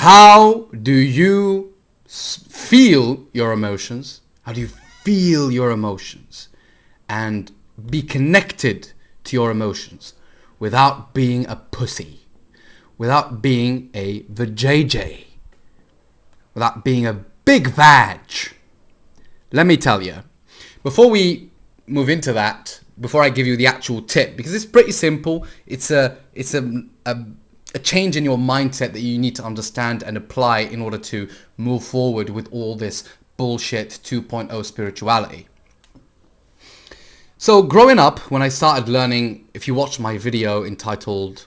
How do you feel your emotions? How do you feel your emotions? And be connected to your emotions without being a pussy, without being a vajayjay, without being a big vag. Let me tell you, before we move into that, before I give you the actual tip, because it's pretty simple, it's a change in your mindset that you need to understand and apply in order to move forward with all this bullshit 2.0 spirituality. So growing up, when I started learning, if you watch my video entitled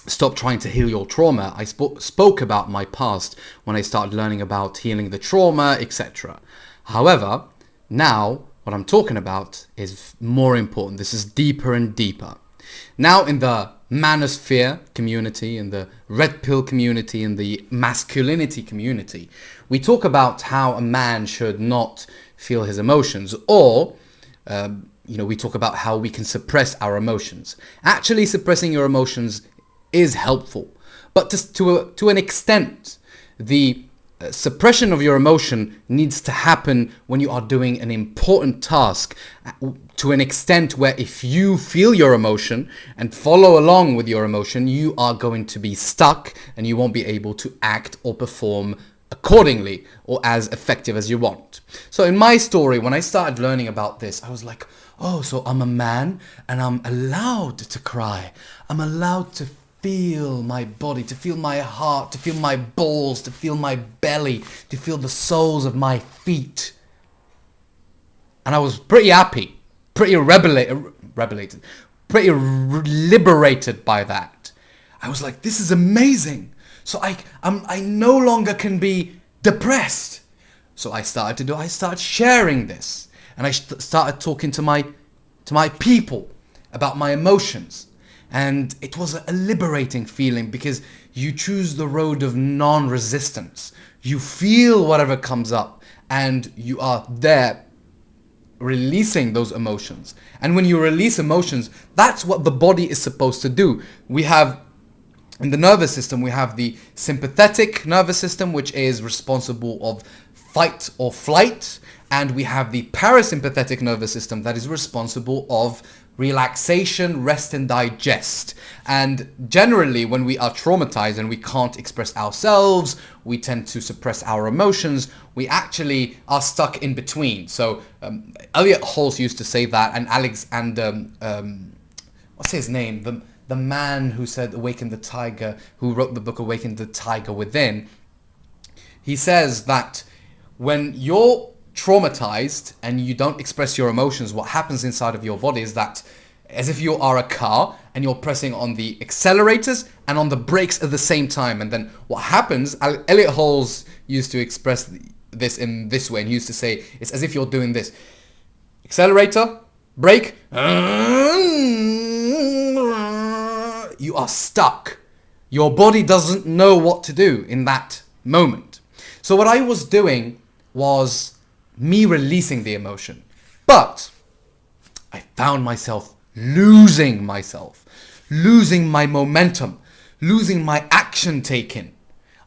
Stop Trying to Heal Your Trauma, I spoke about my past when I started learning about healing the trauma, etc. However, now what I'm talking about is more important. This is deeper and deeper. Now in the manosphere community, in the red pill community, in the masculinity community, we talk about how a man should not feel his emotions, or we talk about how we can suppress our emotions. Actually, suppressing your emotions is helpful, but to an extent. The suppression of your emotion needs to happen when you are doing an important task, to an extent where if you feel your emotion and follow along with your emotion, you are going to be stuck and you won't be able to act or perform accordingly or as effective as you want. So in my story, when I started learning about this, I was like, oh, so I'm a man and I'm allowed to cry. I'm allowed to feel my body, to feel my heart, to feel my balls, to feel my belly, to feel the soles of my feet. And I was pretty happy, pretty pretty liberated by that. I was like, this is amazing. So I no longer can be depressed. So I started sharing this, and I started talking to my people about my emotions. And it was a liberating feeling, because you choose the road of non-resistance. You feel whatever comes up and you are there releasing those emotions. And when you release emotions, that's what the body is supposed to do. We have, in the nervous system, we have the sympathetic nervous system, which is responsible of fight or flight. And we have the parasympathetic nervous system that is responsible of relaxation, rest and digest. And generally, when we are traumatized and we can't express ourselves, we tend to suppress our emotions. We actually are stuck in between. So Elliot Hulse used to say that, and what's his name? The man who said Awaken the Tiger, who wrote the book Awaken the Tiger Within. He says that when you're traumatized and you don't express your emotions, what happens inside of your body is that, as if you are a car and you're pressing on the accelerators and on the brakes at the same time. And then what happens, Elliot Hulse used to express this in this way, and he used to say, it's as if you're doing this: accelerator, brake, you are stuck. Your body doesn't know what to do in that moment. So what I was doing was me releasing the emotion, but I found myself losing my momentum, losing my action taking.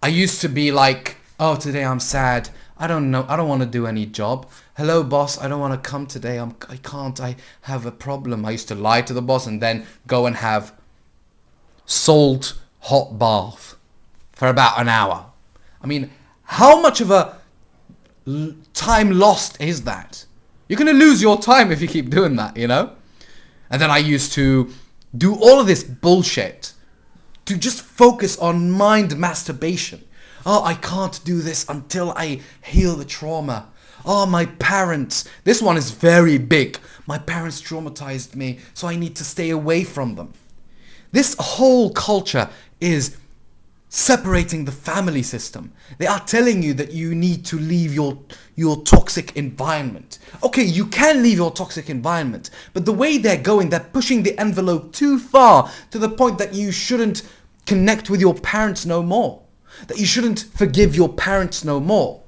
I used to be like, oh, today I'm sad. I don't want to do any job. Hello, boss, I don't want to come today. I can't. I have a problem. I used to lie to the boss and then go and have salt hot bath for about an hour. I mean, how much of a time lost is that? You're going to lose your time if you keep doing that, you know? And then I used to do all of this bullshit to just focus on mind masturbation. Oh, I can't do this until I heal the trauma. Oh, my parents. This one is very big. My parents traumatized me, so I need to stay away from them. This whole culture is separating the family system. They are telling you that you need to leave your toxic environment. Okay, you can leave your toxic environment, but the way they're going, they're pushing the envelope too far, to the point that you shouldn't connect with your parents no more. That you shouldn't forgive your parents no more.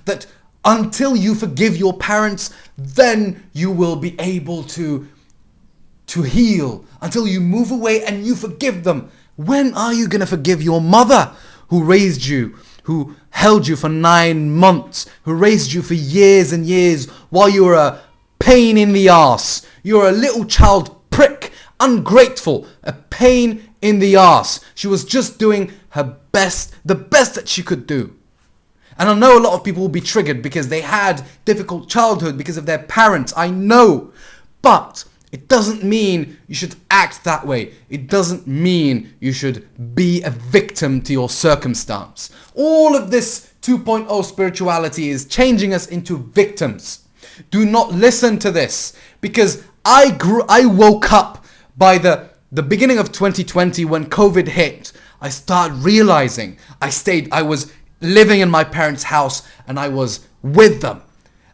That until you forgive your parents, then you will be able to heal. Until you move away and you forgive them, When are you gonna forgive your mother who raised you, who held you for 9 months, who raised you for years and years while you were a pain in the ass? You're a little child prick, ungrateful, a pain in the ass. She was just doing her best, the best that she could do. And I know a lot of people will be triggered because they had difficult childhood because of their parents. I know. But it doesn't mean you should act that way. It doesn't mean you should be a victim to your circumstance. All of this 2.0 spirituality is changing us into victims. Do not listen to this, because I woke up by the beginning of 2020 when COVID hit. I started realizing I was living in my parents' house and I was with them.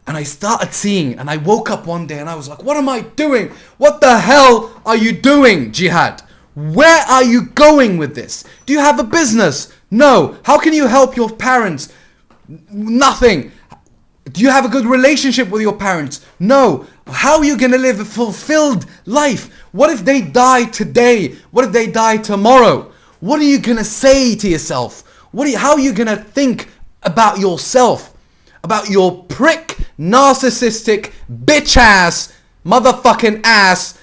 And I started seeing, and I woke up one day and I was like, what am I doing? What the hell are you doing, Jihad? Where are you going with this? Do you have a business? No. How can you help your parents? Nothing. Do you have a good relationship with your parents? No. How are you going to live a fulfilled life? What if they die today? What if they die tomorrow? What are you going to say to yourself? How are you going to think about yourself? About your prick, narcissistic, bitch ass, motherfucking ass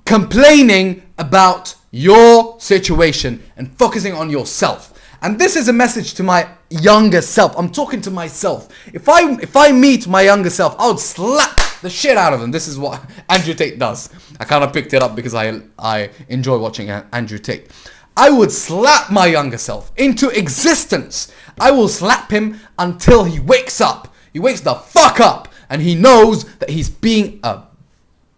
complaining about your situation and focusing on yourself. And this is a message to my younger self. I'm talking to myself. If I meet my younger self, I would slap the shit out of them. This is what Andrew Tate does. I kind of picked it up because I enjoy watching Andrew Tate. I would slap my younger self into existence. I will slap him until he wakes up. He wakes the fuck up and he knows that he's being a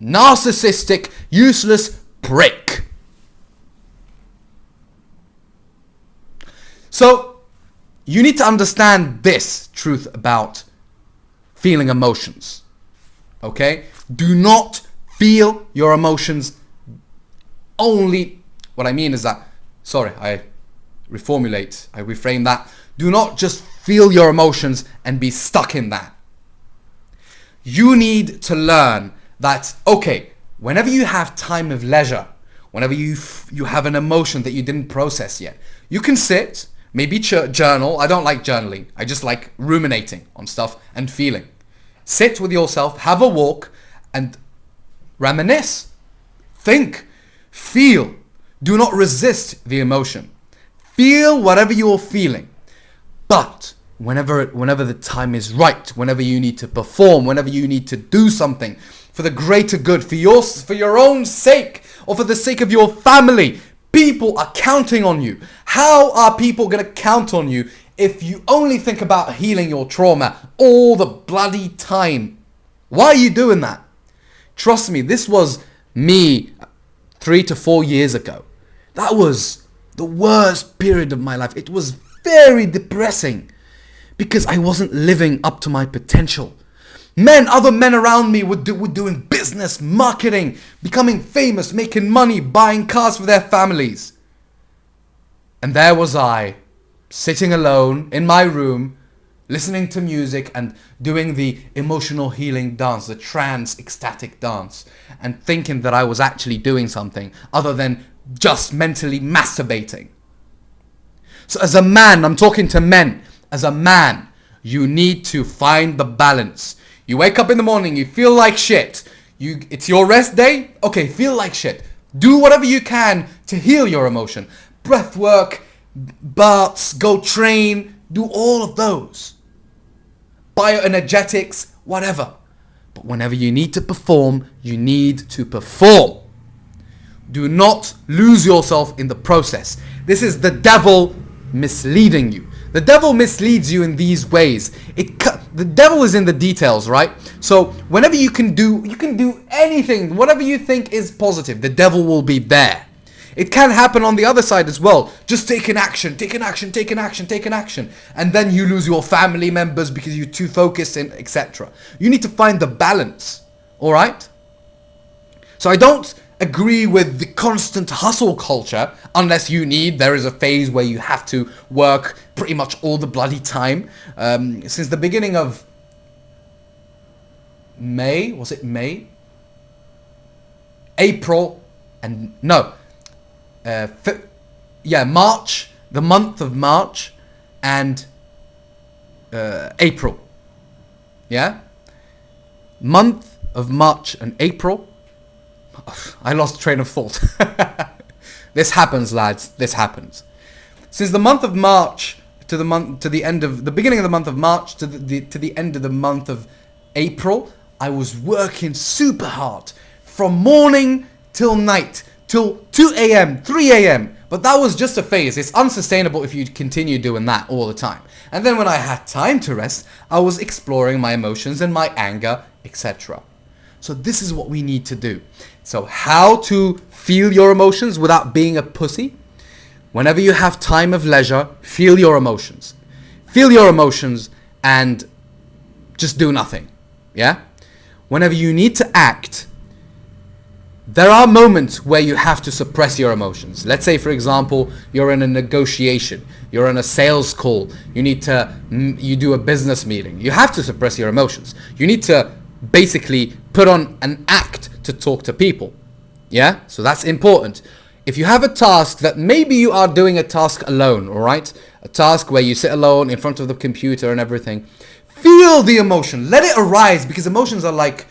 narcissistic, useless prick. So, you need to understand this truth about feeling emotions. Okay? Do not feel your emotions only. What I mean is that, sorry, I reframe that. Do not just feel your emotions and be stuck in that. You need to learn that, okay, whenever you have time of leisure, whenever you have an emotion that you didn't process yet, you can sit, maybe journal. I don't like journaling. I just like ruminating on stuff and feeling. Sit with yourself, have a walk, and reminisce. Think. Feel. Do not resist the emotion. Feel whatever you're feeling. But whenever the time is right, whenever you need to perform, whenever you need to do something for the greater good, for your own sake, or for the sake of your family, people are counting on you. How are people going to count on you if you only think about healing your trauma all the bloody time? Why are you doing that? Trust me, this was me 3 to 4 years ago. That was the worst period of my life. It was very depressing because I wasn't living up to my potential. Other men around me were doing business, marketing, becoming famous, making money, buying cars for their families. And there was I, sitting alone in my room, listening to music and doing the emotional healing dance, the trance ecstatic dance, and thinking that I was actually doing something other than just mentally masturbating. So as a man, I'm talking to men, as a man, you need to find the balance. You wake up in the morning, you feel like shit. It's your rest day? Okay, feel like shit. Do whatever you can to heal your emotion. Breath work, baths, go train, do all of those. Bioenergetics, whatever. But whenever you need to perform, you need to perform. Do not lose yourself in the process. This is the devil misleading you. The devil misleads you in these ways. The devil is in the details, right? So whenever you can do anything, whatever you think is positive, the devil will be there. It can happen on the other side as well. Just take an action. And then you lose your family members because you're too focused and etc. You need to find the balance. Alright? So I don't agree with the constant hustle culture unless there is a phase where you have to work pretty much all the bloody time. Since the beginning of May, was it May? April, and no. March, the month of March and April. Yeah? Month of March and April. I lost train of thought. This happens, lads. This happens. Since the month of March to the beginning of the month of March to the end of the month of April, I was working super hard from morning till night, till 2 a.m., 3 a.m. But that was just a phase. It's unsustainable if you continue doing that all the time. And then when I had time to rest, I was exploring my emotions and my anger, etc. So this is what we need to do. So how to feel your emotions without being a pussy? Whenever you have time of leisure, feel your emotions. Feel your emotions and just do nothing. Yeah? Whenever you need to act, there are moments where you have to suppress your emotions. Let's say, for example, you're in a negotiation, you're on a sales call, you do a business meeting. You have to suppress your emotions. You need to basically put on an act to talk to people. Yeah? So that's important. If you have a task that maybe you are doing a task alone, all right? A task where you sit alone in front of the computer and everything. Feel the emotion. Let it arise, because emotions are like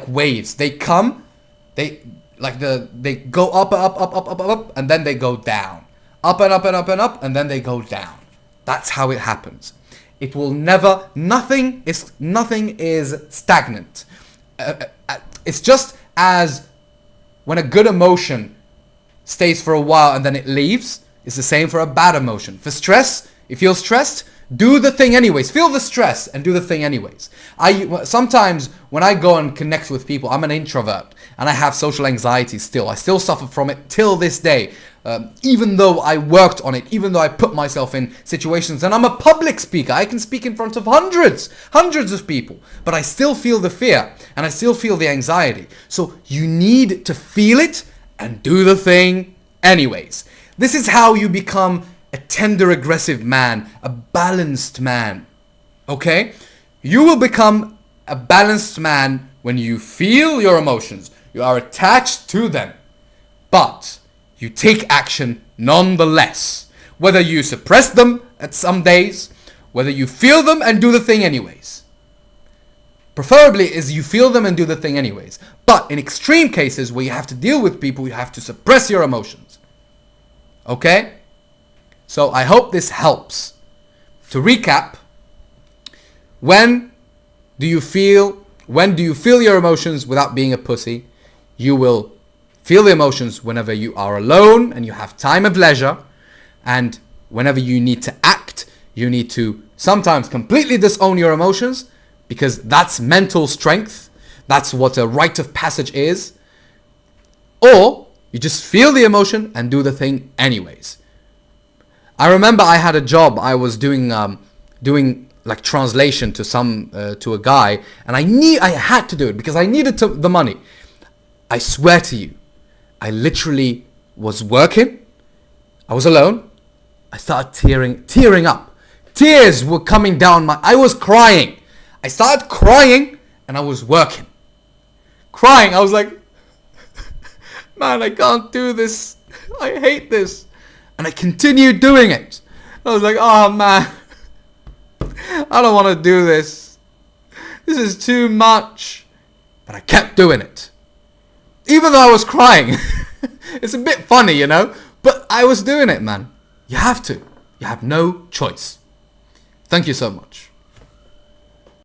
waves. They come, they go up, and then they go down. Up and up and up and up, and then they go down. That's how it happens. It will never, nothing is stagnant. It's just as when a good emotion stays for a while and then it leaves, it's the same for a bad emotion. For stress, you feel stressed, do the thing anyways. Feel the stress and do the thing anyways. Sometimes when I go and connect with people, I'm an introvert and I have social anxiety still. I still suffer from it till this day. Even though I worked on it, even though I put myself in situations, and I'm a public speaker, I can speak in front of hundreds of people, but I still feel the fear and I still feel the anxiety. So you need to feel it and do the thing anyways. This is how you become a tender, aggressive man, a balanced man. Okay? You will become a balanced man when you feel your emotions. You are attached to them. But you take action nonetheless. Whether you suppress them at some days, whether you feel them and do the thing anyways. Preferably is you feel them and do the thing anyways. But in extreme cases where you have to deal with people, you have to suppress your emotions. Okay? So I hope this helps. To recap, when do you feel your emotions without being a pussy? You will feel the emotions whenever you are alone and you have time of leisure. And whenever you need to act, you need to sometimes completely disown your emotions, because that's mental strength. That's what a rite of passage is. Or you just feel the emotion and do the thing anyways. I remember I had a job. I was doing like translation to a guy, and I had to do it because I needed the money. I swear to you, I literally was working. I was alone. I started tearing up. Tears were coming down I was crying. I started crying and I was working. Crying. I was like, man, I can't do this. I hate this. And I continued doing it. I was like, oh man, I don't want to do this. This is too much. But I kept doing it. Even though I was crying. It's a bit funny, you know? But I was doing it, man. You have to. You have no choice. Thank you so much.